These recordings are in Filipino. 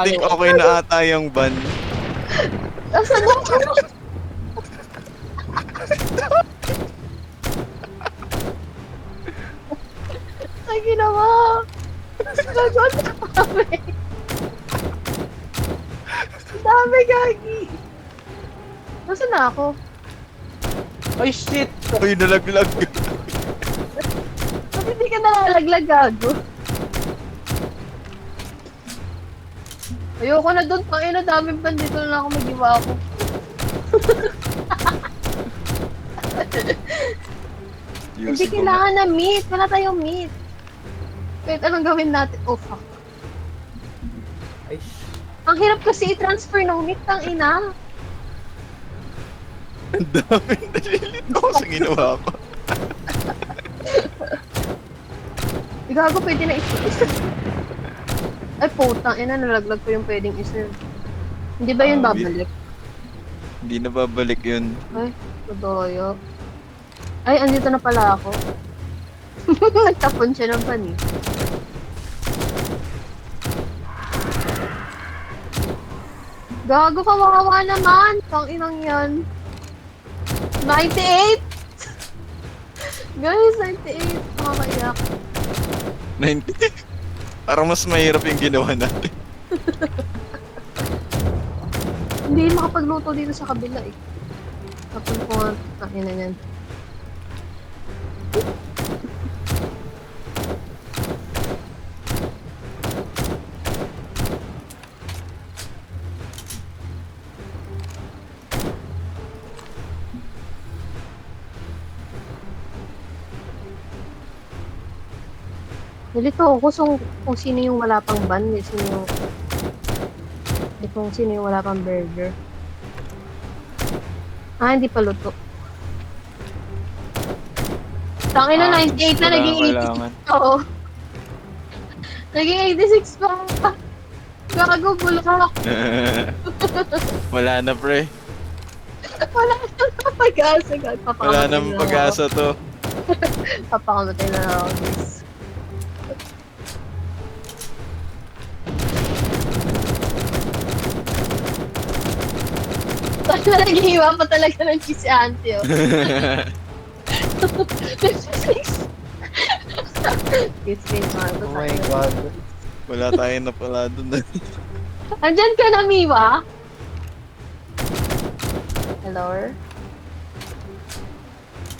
think okay na ata yung ban. Asan ako? Ay, ginawa. Gago, ang dami. Ang dami, Gagi. Nasaan na ako? Ay, shit! Uy, nalaglag. Ba't hindi ka nalalaglag, Gago? Ayoko na doon. Pangina, daming bandito na ako mag-iwa ako. Hindi kailangan na meat. Wala tayong meat. Kahit anong gawin natin. Oh, fuck. Ay, Ang hirap kasi i-transfer ng meat, tang ina. Ang daming nalilito ko sa ginawa ko. Gago, pwede na isa. Ay, putang ina, nalaglag ko yung pwedeng isa. Hindi ba yun babalik? Hindi na babalik yun. Ay, madoyo. Ay, andito na pala ako. Nagtapon siya ng pani. Gago, kawawa naman. Pang inang yan. 98! Guys, 98. Nakakaiyak. 90. Parang mas mahirap yung ginawa natin. Hindi makapagluto dito sa kabila eh. Tapon ko nga. Kain na yan. Nalito ako kung sino yung wala pang ban, kung sino yung wala pang burger. Ah, hindi pa luto. Tangin na 98 na, naging 86. Oo. Naging 86 pa. Gago, bulak. Wala na, pre. Wala na pag-asa. Wala na pag-asa to. Papakamatay na ako, guys. Parang nag-iiwa pa talaga ng cheese auntie, oh. 56! Kiss me, Marco. oh my god. Wala tayong napala dun. Andyan ka na, Miwa? Hello?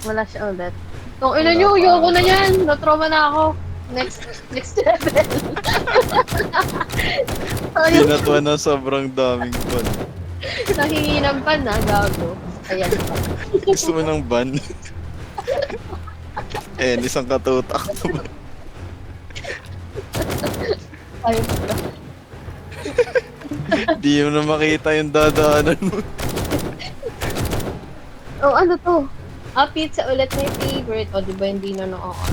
Wala siya ulit. Kung ina nyo, yoko na yan. Na-trauma na ako. Next level. Binatuan na sobrang daming ban. Nahingi ng pan na, gago. Ayan pa. Gusto mo ng ban? Isang katutak. Ayun pa. Di mo na makita yung dadaanan mo. Oh, ano to? Ah, pizza ulit na yung favorite. O, di ba hindi na naka-on?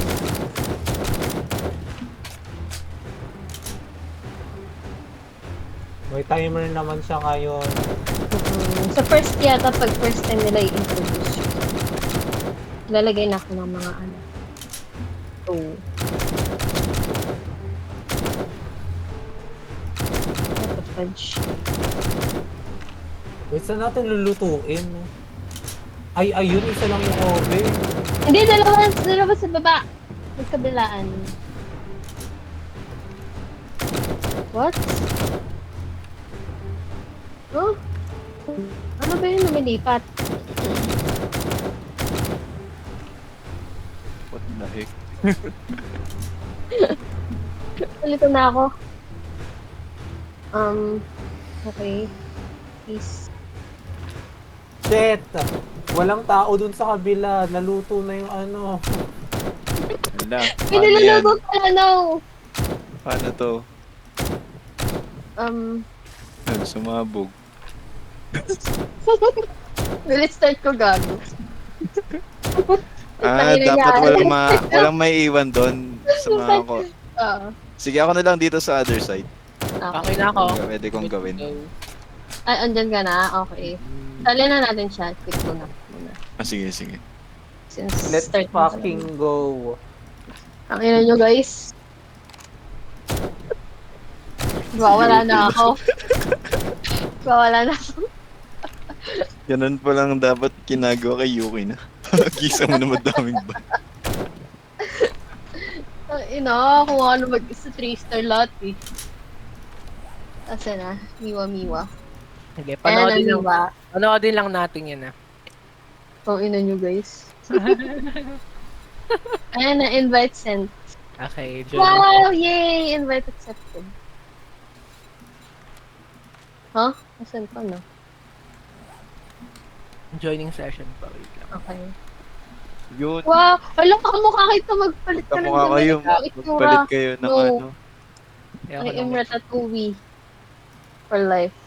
May timer naman siya ngayon. Sa first yata, pag first time nila i-introduce. Lalagay na ako ng mga ano. Oh. Fudge. Wait, saan natin lulutuin? Ay, ayun, isa lang yung oven. Hindi, dalawa sa baba. Magkabilaan. What? Oh? Ano ba yun lumilipat? What the heck? Nalito na ako. Okay. Peace. Shit! Walang tao dun sa kabila. Naluto na yung ano. Wala. May Paano yan? niluluto ka ano? Paano to? Sumabog. Nil-start ko gago. Dapat walang may iwan doon sa mga ko. Sige, ako na lang dito sa other side. Okay. na ako. Pwede kong gawin. Ay, andyan ka na? Okay. Sali na natin siya. Click ko na. Sige, sige. Since Let's start na fucking go. Ang ina nyo, guys. Wala na ako. Wala na ako. Ganun pa lang dapat ginagawa kay Yuki na. Gisa mo na madaming ba? Ina, kung ano mag-isa 3-star lahat eh. Asa na? Miwa. Sige, Ayan na, panoodin lang natin yun ah. Kung ina nyo guys. Ayan na, invite sent. Okay, join. Wow! Yay! Invite accepted. Huh? Asan pa na? Joining session pa. Wait lang. Okay. Yun. Wow! Alam ka mukha kita magpalit ka Kamukha kayo. Magpalit kayo ng No. ano. Kaya I ako am lang- Ratatouille. For life.